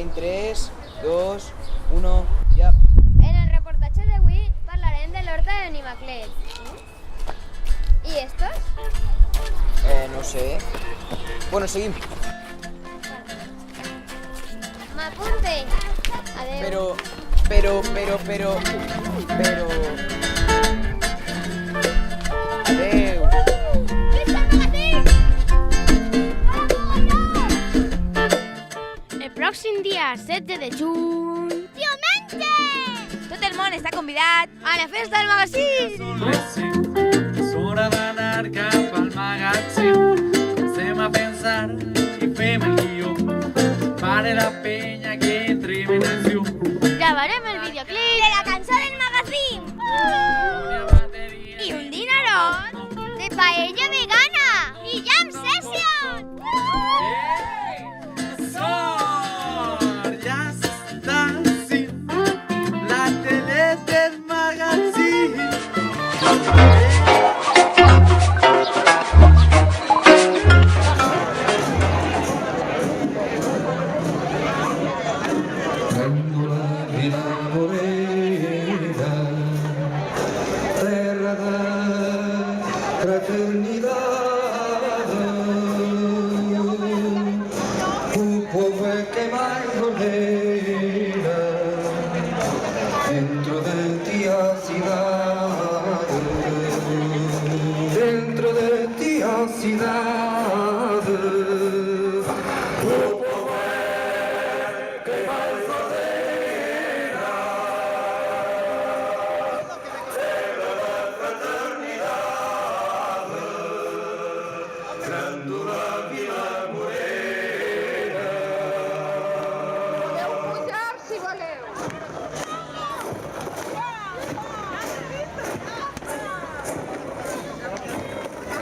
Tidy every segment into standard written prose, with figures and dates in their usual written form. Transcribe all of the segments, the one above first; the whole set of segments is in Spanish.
En 3, 2, 1, ja. En el reportatge d'avui parlarem de l'horta de Benimaclet. ¿Y estos? No sé. Bueno, seguim. M'apunte. Adeu. Pero... Adeu. El pròxim dia 7 de juny... Diumenge! Tot el món està convidat A la festa del magazín! És hora d'anar cap al magazín. Comencem a pensar i fem el guió. Vale la penya que entrem en acció. Gravarem el videoclip de la cançó del magazín! I un dinerot de paella vegana! I jam session! Ja està, sí, la tele del magazín. Cuando la vida morena, terra da fraternidad, un povo que mai tolera dentro de ti a cidade, dentro de ti a cidade.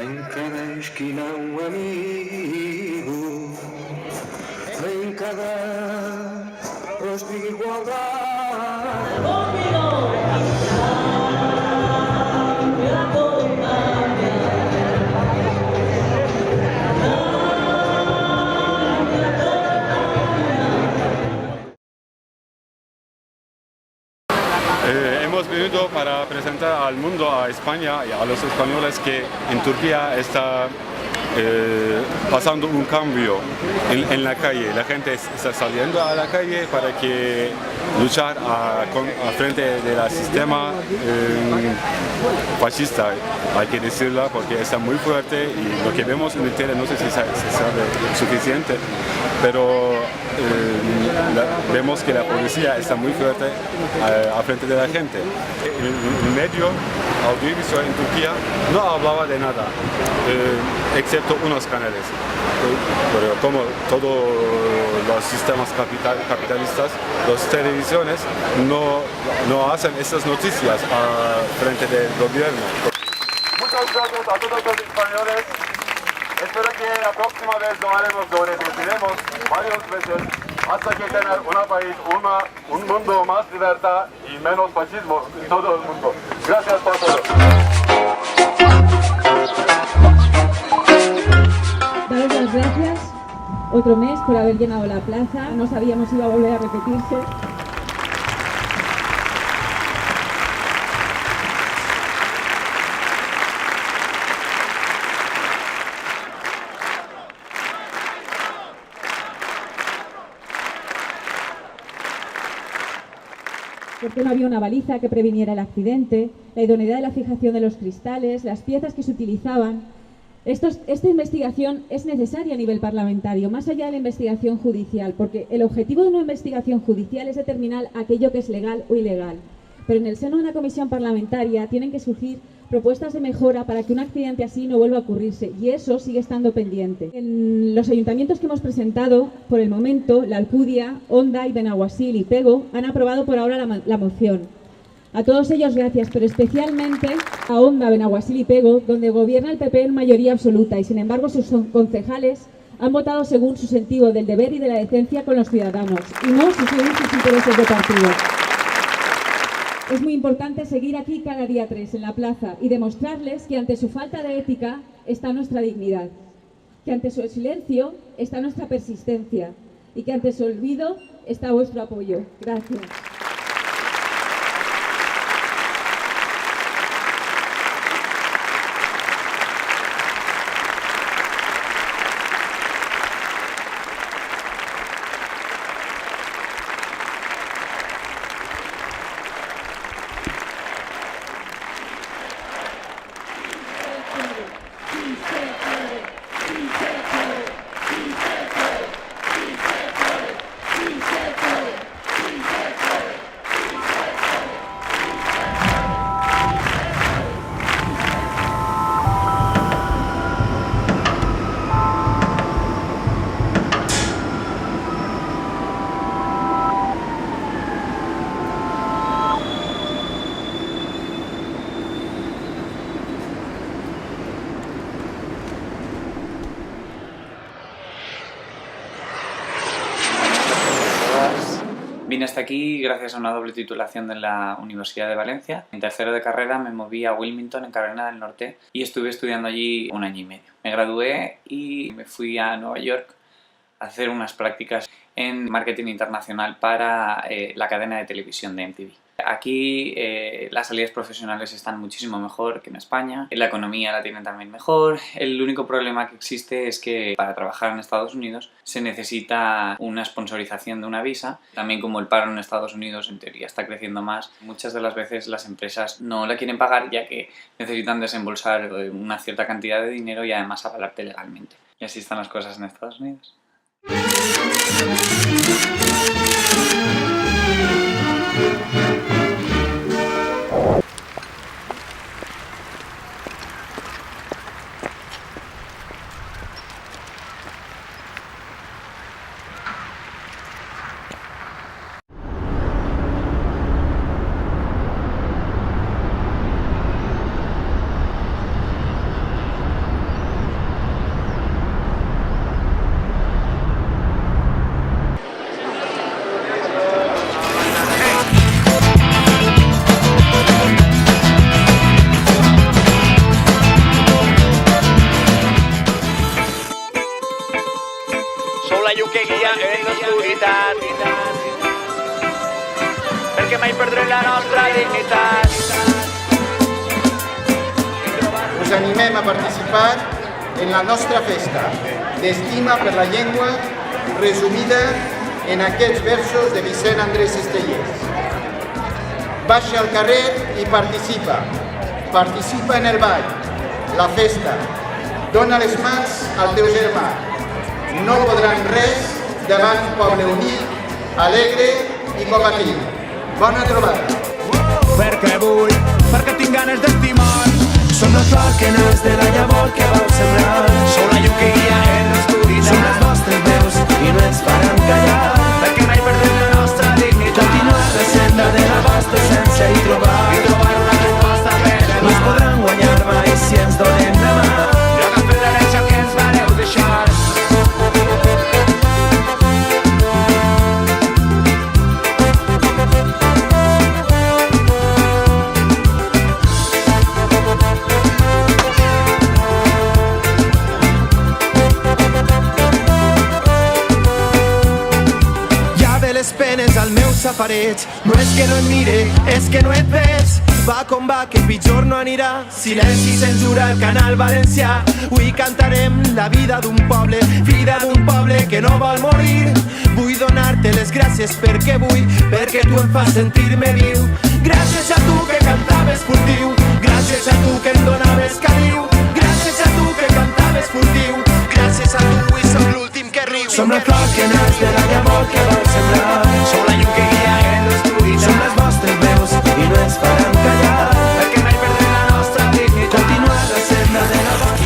En cada esquina un amigo, en cada rostro igualdad. Hemos venido para presentar al mundo, a España y a los españoles que en Turquía está pasando un cambio en la calle. La gente está saliendo a la calle para que luchar a frente del sistema fascista, hay que decirlo, porque está muy fuerte y lo que vemos en el tele no sé si se sabe suficiente, pero vemos que la policía está muy fuerte a frente de la gente. El medio audiovisual en Turquía no hablaba de nada, excepto unos canales. Pero como todos los sistemas capitalistas, las televisiones no hacen esas noticias frente del gobierno. Muchas gracias a todos los españoles. Espero que la próxima vez lo haremos, lo repetiremos varias veces hasta que tener un mundo más libertad y menos fascismo en todo el mundo. Gracias a todos. Daros las gracias otro mes por haber llenado la plaza. No sabíamos si iba a volver a repetirse. Porque no había una baliza que previniera el accidente, la idoneidad de la fijación de los cristales, las piezas que se utilizaban. Esta investigación es necesaria a nivel parlamentario, más allá de la investigación judicial, porque el objetivo de una investigación judicial es determinar aquello que es legal o ilegal. Pero en el seno de una comisión parlamentaria tienen que surgir propuestas de mejora para que un accidente así no vuelva a ocurrirse, y eso sigue estando pendiente. En los ayuntamientos que hemos presentado, por el momento, la Alcudia, Onda y Benaguasil y Pego han aprobado por ahora la moción. A todos ellos gracias, pero especialmente a Onda, Benaguasil y Pego, donde gobierna el PP en mayoría absoluta y sin embargo sus concejales han votado según su sentido del deber y de la decencia con los ciudadanos y no según sus intereses de partido. Es muy importante seguir aquí cada día 3 en la plaza y demostrarles que ante su falta de ética está nuestra dignidad, que ante su silencio está nuestra persistencia y que ante su olvido está vuestro apoyo. Gracias. Vine hasta aquí gracias a una doble titulación de la Universidad de Valencia. En tercero de carrera me moví a Wilmington, en Carolina del Norte, y estuve estudiando allí 1 año y medio. Me gradué y me fui a Nueva York a hacer unas prácticas en marketing internacional para la cadena de televisión de MTV. Aquí las salidas profesionales están muchísimo mejor que en España, la economía la tienen también mejor. El único problema que existe es que para trabajar en Estados Unidos se necesita una sponsorización de una visa. También como el paro en Estados Unidos en teoría está creciendo más, muchas de las veces las empresas no la quieren pagar ya que necesitan desembolsar una cierta cantidad de dinero y además avalarte legalmente. Y así están las cosas en Estados Unidos. La llum que guia en l'oscuritat, perquè mai perdrem la nostra dignitat. Us animem a participar en la nostra festa d'estima per la llengua, resumida en aquests versos de Vicent Andrés Estellés. Baixa al carrer i participa. Participa en el ball, la festa. Dona les mans al teu germà. No podran res davant un poble unit, alegre i combatiu. Bona trobada. Perquè vull, perquè tinc ganes d'estimar. Som la flor que naix de la llavor que vau sembrar. Sou la llum que guia en l'oscuritat. Som les vostres veus i no ens faran callar. Perquè mai perdem la nostra dignitat. Continuar la senda de la vostra essència i trobar una resposta per demà. No ens podran guanyar mai si ens donem la mà. No agafem l'herència que ens vareu deixar. Les penes al meu safareig. No és que no et mire, és que no et veig. Va com va, que pitjor no anirà. Silenci, censura, el canal valencià. Avui cantarem la vida d'un poble, vida d'un poble que no vol morir. Vull donar-te les gràcies perquè vull, perquè tu em fas sentir-me viu. Gràcies a tu que cantaves furtiu, gràcies a tu que em donaves caliu, gràcies a tu que cantaves furtiu, gràcies a tu i som l'últim que riu. Som la flor que naix de la llavor que vau sembrar. Sou la llum que guia en l'oscuritat. Som les vostres veus i no ens faran callar. Perquè mai perdrem la nostra dignitat. Continuar la senda de la vostra.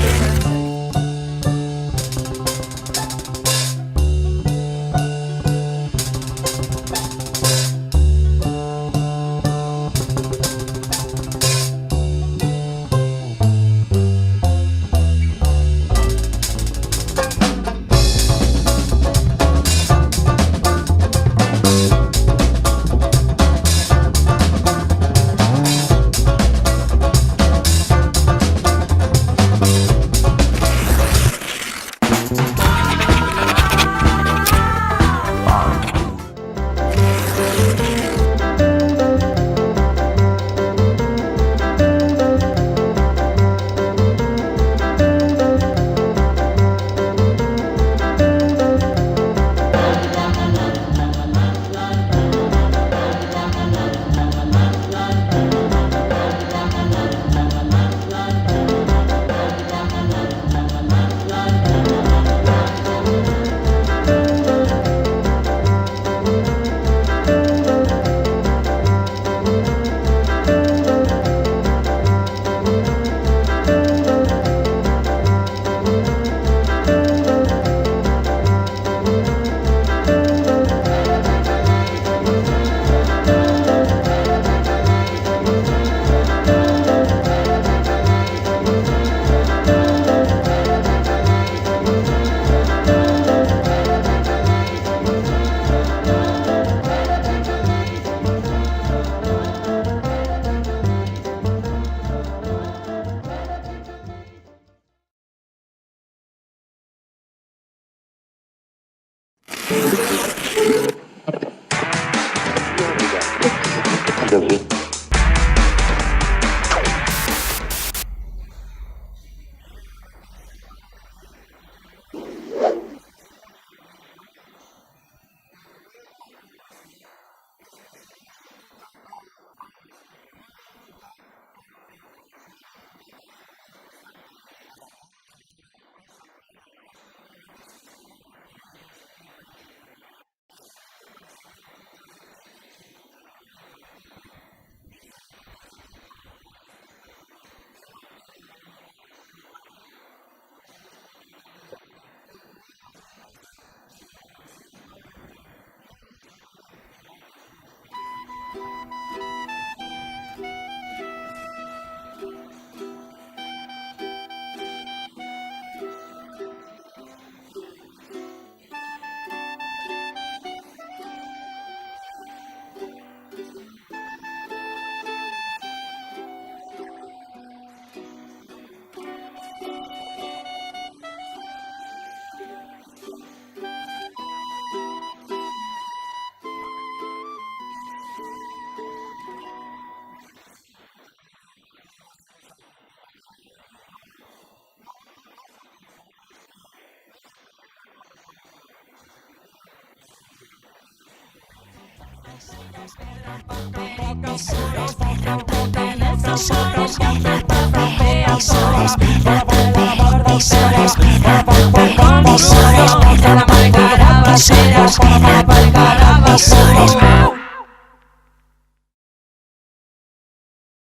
Eso es verdad.